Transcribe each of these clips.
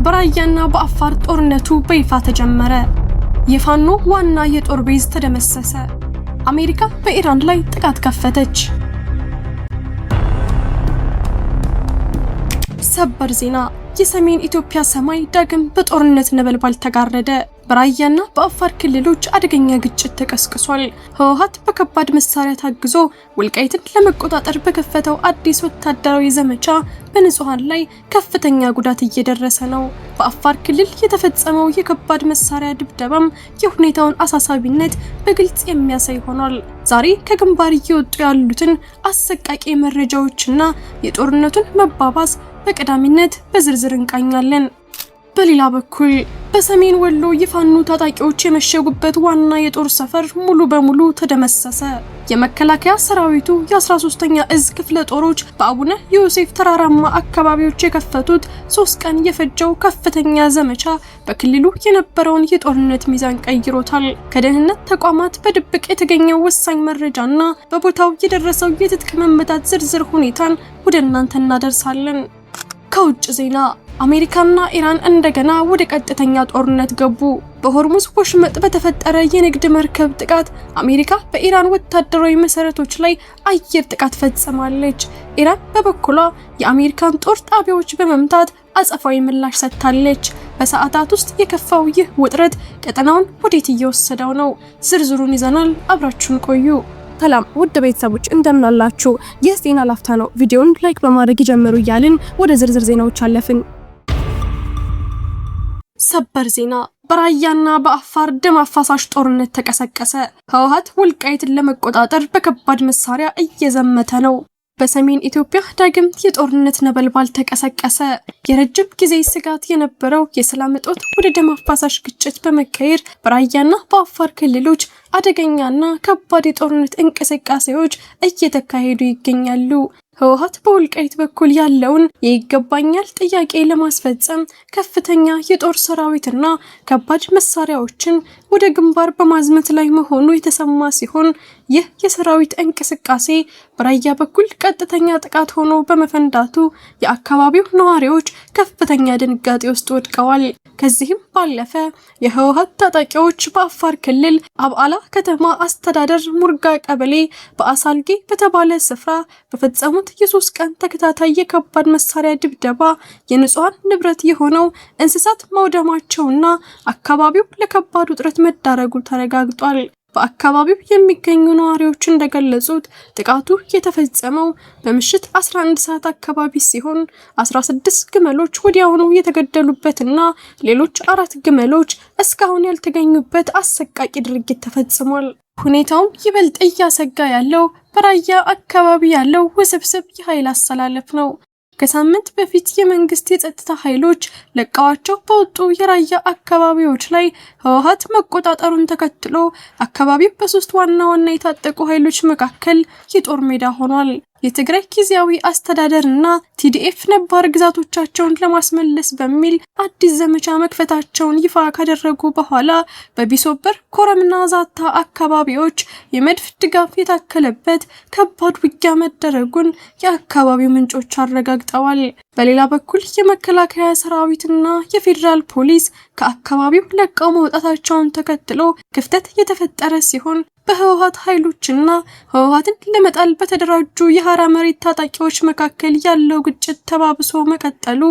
በራያና በአፋር ጦርነቱ በይፋ ተጀመረ። የፋኖ ዋና የጦር ቤዝ ተደመሰሰ። አሜሪካ በኢራን ላይ ጥቃት ከፈተች። ሰበር ዜና። የሰሜን ኢትዮጵያ ሰማይ ዳግም በጦርነት ነበልባል ተጋረደ። በራያና በአፋር ክልሎች አደገኛ ግጭት ተቀስቅሷል። ህወሓት በከባድ መሳሪያ ታግዞ ወልቃይትን ለመቆጣጠር በከፈተው አዲስ ወታደራዊ ዘመቻ በንጹሃን ላይ ከፍተኛ ጉዳት እየደረሰ ነው። በአፋር ክልል የተፈጸመው የከባድ መሳሪያ ድብደባም የሁኔታውን አሳሳቢነት በግልጽ የሚያሳይ ሆኗል። ዛሬ ከግንባር እየወጡ ያሉትን አሰቃቂ መረጃዎችና የጦርነቱን መባባስ በቀዳሚነት በዝርዝር እንቃኛለን። በሌላ በኩል በሰሜን ወሎ የፋኖ ታጣቂዎች የመሸጉበት ዋና የጦር ሰፈር ሙሉ በሙሉ ተደመሰሰ። የመከላከያ ሰራዊቱ የ13ኛ እዝ ክፍለ ጦሮች በአቡነ ዮሴፍ ተራራማ አካባቢዎች የከፈቱት 3 ቀን የፈጀው ከፍተኛ ዘመቻ በክልሉ የነበረውን የጦርነት ሚዛን ቀይሮታል። ከደህንነት ተቋማት በድብቅ የተገኘው ወሳኝ መረጃና በቦታው የደረሰው የትጥቅ መመታት ዝርዝር ሁኔታን ወደ እናንተ እናደርሳለን። ከውጭ ዜና አሜሪካና ኢራን እንደገና ወደ ቀጥተኛ ጦርነት ገቡ። በሆርሙዝ ወሽመጥ በተፈጠረ የንግድ መርከብ ጥቃት አሜሪካ በኢራን ወታደራዊ መሰረቶች ላይ አየር ጥቃት ፈጽማለች። ኢራን በበኩሏ የአሜሪካን ጦር ጣቢያዎች በመምታት አጸፋዊ ምላሽ ሰጥታለች። በሰዓታት ውስጥ የከፋው ይህ ውጥረት ቀጠናውን ወዴት እየወሰደው ነው? ዝርዝሩን ይዘናል። አብራችሁን ቆዩ። ሰላም ውድ ቤተሰቦች እንደምን አላችሁ? ይህ ዜና ላፍታ ነው። ቪዲዮውን ላይክ በማድረግ ይጀምሩ እያልን ወደ ዝርዝር ዜናዎች አለፍን። ሰበር ዜና። በራያና በአፋር ደም አፋሳሽ ጦርነት ተቀሰቀሰ። ህወሓት ወልቃይትን ለመቆጣጠር በከባድ መሳሪያ እየዘመተ ነው። በሰሜን ኢትዮጵያ ዳግም የጦርነት ነበልባል ተቀሰቀሰ። የረጅም ጊዜ ስጋት የነበረው የሰላም እጦት ወደ ደም አፋሳሽ ግጭት በመቀየር በራያና በአፋር ክልሎች አደገኛና ከባድ የጦርነት እንቅስቃሴዎች እየተካሄዱ ይገኛሉ። ህወሓት በወልቃይት በኩል ያለውን የይገባኛል ጥያቄ ለማስፈጸም ከፍተኛ የጦር ሰራዊትና ከባድ መሳሪያዎችን ወደ ግንባር በማዝመት ላይ መሆኑ የተሰማ ሲሆን ይህ የሰራዊት እንቅስቃሴ በራያ በኩል ቀጥተኛ ጥቃት ሆኖ በመፈንዳቱ የአካባቢው ነዋሪዎች ከፍተኛ ድንጋጤ ውስጥ ወድቀዋል። ከዚህም ባለፈ የህወሓት ታጣቂዎች በአፋር ክልል አብዓላ ከተማ አስተዳደር ሙርጋ ቀበሌ በአሳልጌ በተባለ ስፍራ በፈጸሙት የ3 ቀን ተከታታይ የከባድ መሳሪያ ድብደባ የንጹሃን ንብረት የሆነው እንስሳት መውደማቸውና አካባቢው ለከባድ ውጥረት መዳረጉ ተረጋግጧል። በአካባቢው የሚገኙ ነዋሪዎች እንደገለጹት ጥቃቱ የተፈጸመው በምሽት 11 ሰዓት አካባቢ ሲሆን 16 ግመሎች ወዲያውኑ የተገደሉበትና ሌሎች 4 ግመሎች እስካሁን ያልተገኙበት አሰቃቂ ድርጊት ተፈጽሟል። ሁኔታውም ይበልጥ እያሰጋ ያለው በራያ አካባቢ ያለው ውስብስብ የኃይል አሰላለፍ ነው። ከሳምንት በፊት የመንግስት የጸጥታ ኃይሎች ለቀዋቸው በወጡ የራያ አካባቢዎች ላይ ህወሓት መቆጣጠሩን ተከትሎ አካባቢው በ3 ዋና የታጠቁ ኃይሎች መካከል የጦር ሜዳ ሆኗል። የትግራይ ጊዜያዊ አስተዳደርና ቲዲኤፍ ነባር ግዛቶቻቸውን ለማስመለስ በሚል አዲስ ዘመቻ መክፈታቸውን ይፋ ካደረጉ በኋላ በቢሶበር ኮረምና ዛታ አካባቢዎች የመድፍ ድጋፍ የታከለበት ከባድ ውጊያ መደረጉን የአካባቢው ምንጮች አረጋግጠዋል። በሌላ በኩል የመከላከያ ሰራዊትና የፌዴራል ፖሊስ ከአካባቢው ለቀው መውጣታቸውን ተከትሎ ክፍተት የተፈጠረ ሲሆን በህወሓት ኃይሎችና ህወሓትን ለመጣል በተደራጁ የሐራ መሬት ታጣቂዎች መካከል ያለው ግጭት ተባብሶ መቀጠሉ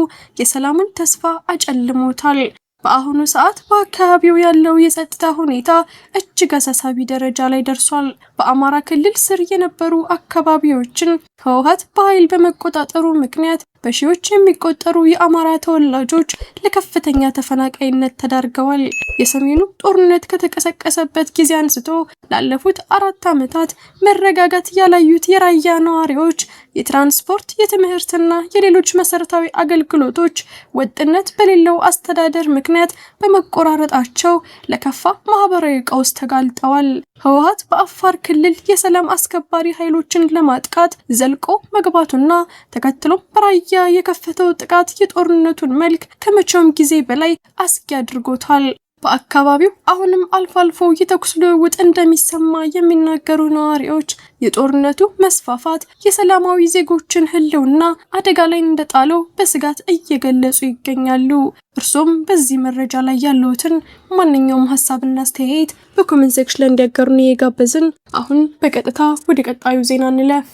የሰላሙን ተስፋ አጨልሞታል። በአሁኑ ሰዓት በአካባቢው ያለው የጸጥታ ሁኔታ እጅግ አሳሳቢ ደረጃ ላይ ደርሷል። በአማራ ክልል ስር የነበሩ አካባቢዎችን ህወሓት በኃይል በመቆጣጠሩ ምክንያት በሺዎች የሚቆጠሩ የአማራ ተወላጆች ለከፍተኛ ተፈናቃይነት ተዳርገዋል። የሰሜኑ ጦርነት ከተቀሰቀሰበት ጊዜ አንስቶ ላለፉት 4 ዓመታት መረጋጋት ያላዩት የራያ ነዋሪዎች የትራንስፖርት፣ የትምህርትና የሌሎች መሰረታዊ አገልግሎቶች ወጥነት በሌለው አስተዳደር ምክንያት በመቆራረጣቸው ለከፋ ማህበራዊ ቀውስ ተጋልጠዋል። ህወሓት በአፋር ክልል የሰላም አስከባሪ ኃይሎችን ለማጥቃት ዘልቆ መግባቱና ተከትሎም በራያ የከፈተው ጥቃት የጦርነቱን መልክ ከመቼውም ጊዜ በላይ አስጊ አድርጎታል። በአካባቢው አሁንም አልፎ አልፎ የተኩስ ልውውጥ እንደሚሰማ የሚናገሩ ነዋሪዎች የጦርነቱ መስፋፋት የሰላማዊ ዜጎችን ሕልውና አደጋ ላይ እንደጣለው በስጋት እየገለጹ ይገኛሉ። እርሶም በዚህ መረጃ ላይ ያለውትን ማንኛውም ሀሳብና አስተያየት በኮሜንት ሴክሽን ላይ እንዲያጋሩን እየጋበዝን አሁን በቀጥታ ወደ ቀጣዩ ዜና እንለፍ።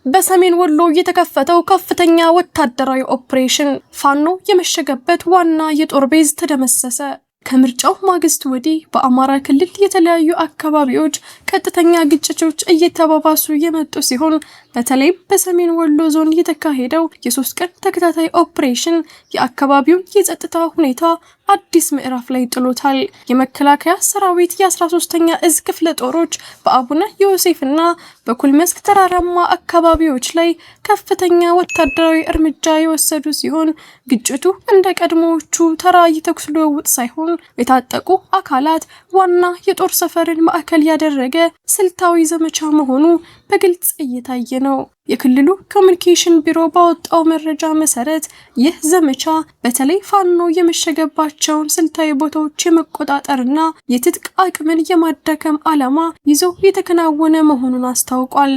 በሰሜን ወሎ የተከፈተው ከፍተኛ ወታደራዊ ኦፕሬሽን ፋኖ የመሸገበት ዋና የጦር ቤዝ ተደመሰሰ። ከምርጫው ማግስት ወዲህ በአማራ ክልል የተለያዩ አካባቢዎች ቀጥተኛ ግጭቶች እየተባባሱ የመጡ ሲሆን በተለይም በሰሜን ወሎ ዞን የተካሄደው የ3 ቀን ተከታታይ ኦፕሬሽን የአካባቢውን የጸጥታ ሁኔታ አዲስ ምዕራፍ ላይ ጥሎታል። የመከላከያ ሰራዊት የ13ኛ እዝ ክፍለ ጦሮች በአቡነ ዮሴፍና በኩልመስክ ተራራማ አካባቢዎች ላይ ከፍተኛ ወታደራዊ እርምጃ የወሰዱ ሲሆን ግጭቱ እንደ ቀድሞዎቹ ተራ የተኩስ ልውውጥ ሳይሆን የታጠቁ አካላት ዋና የጦር ሰፈርን ማዕከል ያደረገ ስልታዊ ዘመቻ መሆኑ በግልጽ እየታየ ነው። የክልሉ ኮሚኒኬሽን ቢሮ ባወጣው መረጃ መሰረት ይህ ዘመቻ በተለይ ፋኖ የመሸገባቸውን ስልታዊ ቦታዎች የመቆጣጠርና የትጥቅ አቅምን የማዳከም ዓላማ ይዞ የተከናወነ መሆኑን አስታውቋል።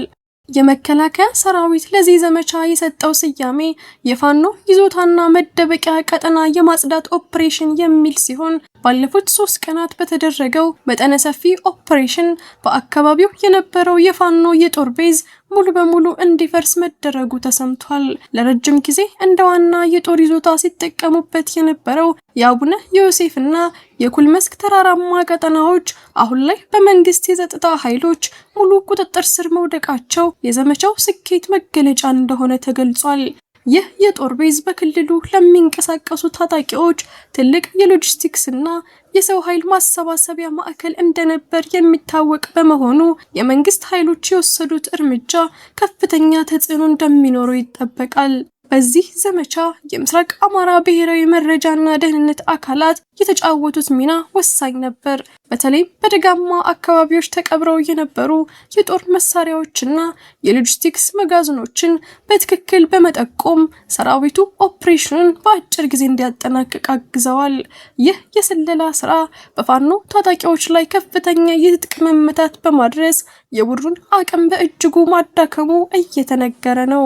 የመከላከያ ሰራዊት ለዚህ ዘመቻ የሰጠው ስያሜ የፋኖ ይዞታና መደበቂያ ቀጠና የማጽዳት ኦፕሬሽን የሚል ሲሆን ባለፉት 3 ቀናት በተደረገው መጠነ ሰፊ ኦፕሬሽን በአካባቢው የነበረው የፋኖ የጦር ቤዝ ሙሉ በሙሉ እንዲፈርስ መደረጉ ተሰምቷል። ለረጅም ጊዜ እንደ ዋና የጦር ይዞታ ሲጠቀሙበት የነበረው የአቡነ ዮሴፍና የኩልመስክ ተራራማ ቀጠናዎች አሁን ላይ በመንግስት የጸጥታ ኃይሎች ሙሉ ቁጥጥር ስር መውደቃቸው የዘመቻው ስኬት መገለጫ እንደሆነ ተገልጿል። ይህ የጦር ቤዝ በክልሉ ለሚንቀሳቀሱ ታጣቂዎች ትልቅ የሎጂስቲክስ እና የሰው ኃይል ማሰባሰቢያ ማዕከል እንደነበር የሚታወቅ በመሆኑ የመንግስት ኃይሎች የወሰዱት እርምጃ ከፍተኛ ተጽዕኖ እንደሚኖረው ይጠበቃል። በዚህ ዘመቻ የምስራቅ አማራ ብሔራዊ መረጃና ደህንነት አካላት የተጫወቱት ሚና ወሳኝ ነበር። በተለይ በደጋማ አካባቢዎች ተቀብረው የነበሩ የጦር መሳሪያዎችና የሎጂስቲክስ መጋዘኖችን በትክክል በመጠቆም ሰራዊቱ ኦፕሬሽኑን በአጭር ጊዜ እንዲያጠናቅቅ አግዘዋል። ይህ የስለላ ስራ በፋኖ ታጣቂዎች ላይ ከፍተኛ የትጥቅ መመታት በማድረስ የቡድኑን አቅም በእጅጉ ማዳከሙ እየተነገረ ነው።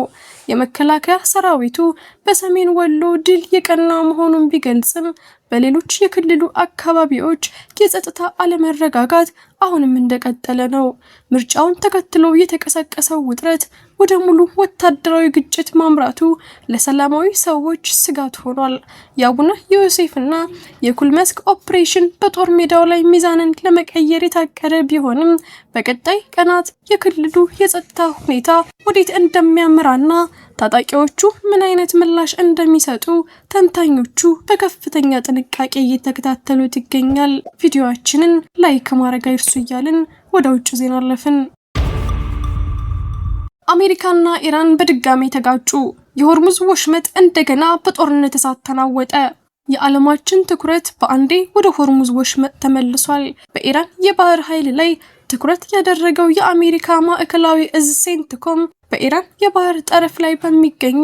የመከላከያ ሰራዊቱ በሰሜን ወሎ ድል የቀና መሆኑን ቢገልጽም በሌሎች የክልሉ አካባቢዎች የጸጥታ አለመረጋጋት አሁንም እንደቀጠለ ነው። ምርጫውን ተከትሎ የተቀሰቀሰው ውጥረት ወደ ሙሉ ወታደራዊ ግጭት ማምራቱ ለሰላማዊ ሰዎች ስጋት ሆኗል። የአቡነ ዮሴፍና የኩልመስክ ኦፕሬሽን በጦር ሜዳው ላይ ሚዛንን ለመቀየር የታቀደ ቢሆንም በቀጣይ ቀናት የክልሉ የጸጥታ ሁኔታ ወዴት እንደሚያመራና ታጣቂዎቹ ምን አይነት ምላሽ እንደሚሰጡ ተንታኞቹ በከፍተኛ ጥንቃቄ እየተከታተሉት ይገኛል። ቪዲዮአችንን ላይክ ማድረግ አይርሱ እያልን ወደ ውጭ ዜና አለፍን። አሜሪካና ኢራን በድጋሚ ተጋጩ። የሆርሙዝ ወሽመጥ እንደገና በጦርነት እሳት ተናወጠ። የዓለማችን ትኩረት በአንዴ ወደ ሆርሙዝ ወሽመጥ ተመልሷል። በኢራን የባህር ኃይል ላይ ትኩረት ያደረገው የአሜሪካ ማዕከላዊ እዝ ሴንትኮም በኢራን የባህር ጠረፍ ላይ በሚገኙ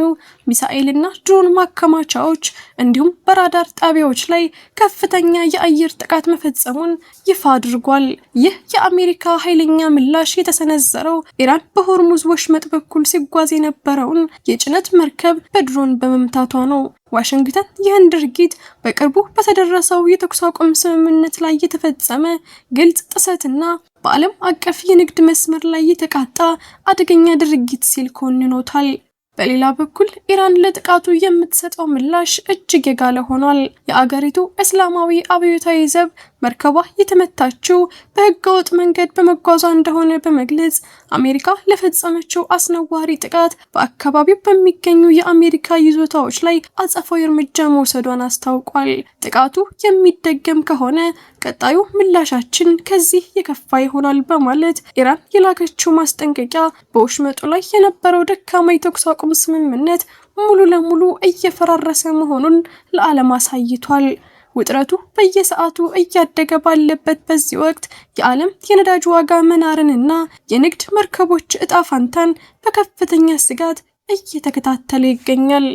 ሚሳኤልና ድሮን ማከማቻዎች እንዲሁም በራዳር ጣቢያዎች ላይ ከፍተኛ የአየር ጥቃት መፈጸሙን ይፋ አድርጓል። ይህ የአሜሪካ ኃይለኛ ምላሽ የተሰነዘረው ኢራን በሆርሙዝ ወሽመጥ በኩል ሲጓዝ የነበረውን የጭነት መርከብ በድሮን በመምታቷ ነው። ዋሽንግተን ይህን ድርጊት በቅርቡ በተደረሰው የተኩስ አቁም ስምምነት ላይ የተፈጸመ ግልጽ ጥሰትና በዓለም አቀፍ የንግድ መስመር ላይ የተቃጣ አደገኛ ድርጊት ሲል ኮንኖታል። በሌላ በኩል ኢራን ለጥቃቱ የምትሰጠው ምላሽ እጅግ የጋለ ሆኗል። የአገሪቱ እስላማዊ አብዮታዊ ዘብ መርከቧ የተመታችው በህገወጥ መንገድ በመጓዟ እንደሆነ በመግለጽ አሜሪካ ለፈጸመችው አስነዋሪ ጥቃት በአካባቢው በሚገኙ የአሜሪካ ይዞታዎች ላይ አጸፋዊ እርምጃ መውሰዷን አስታውቋል። ጥቃቱ የሚደገም ከሆነ ቀጣዩ ምላሻችን ከዚህ የከፋ ይሆናል በማለት ኢራን የላከችው ማስጠንቀቂያ በወሽመጡ ላይ የነበረው ደካማ የተኩስ አቁም ስምምነት ሙሉ ለሙሉ እየፈራረሰ መሆኑን ለዓለም አሳይቷል። ውጥረቱ በየሰዓቱ እያደገ ባለበት በዚህ ወቅት የዓለም የነዳጅ ዋጋ መናርንና የንግድ መርከቦች እጣ ፋንታን በከፍተኛ ስጋት እየተከታተለ ይገኛል።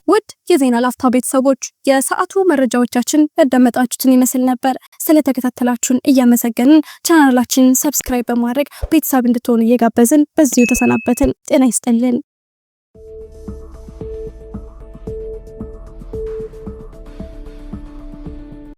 ውድ የዜና ላፍታ ቤተሰቦች የሰዓቱ መረጃዎቻችን ያዳመጣችሁትን ይመስል ነበር። ስለተከታተላችሁን እያመሰገንን ቻናላችንን ሰብስክራይብ በማድረግ ቤተሰብ እንድትሆኑ እየጋበዝን በዚሁ ተሰናበትን። ጤና ይስጥልን።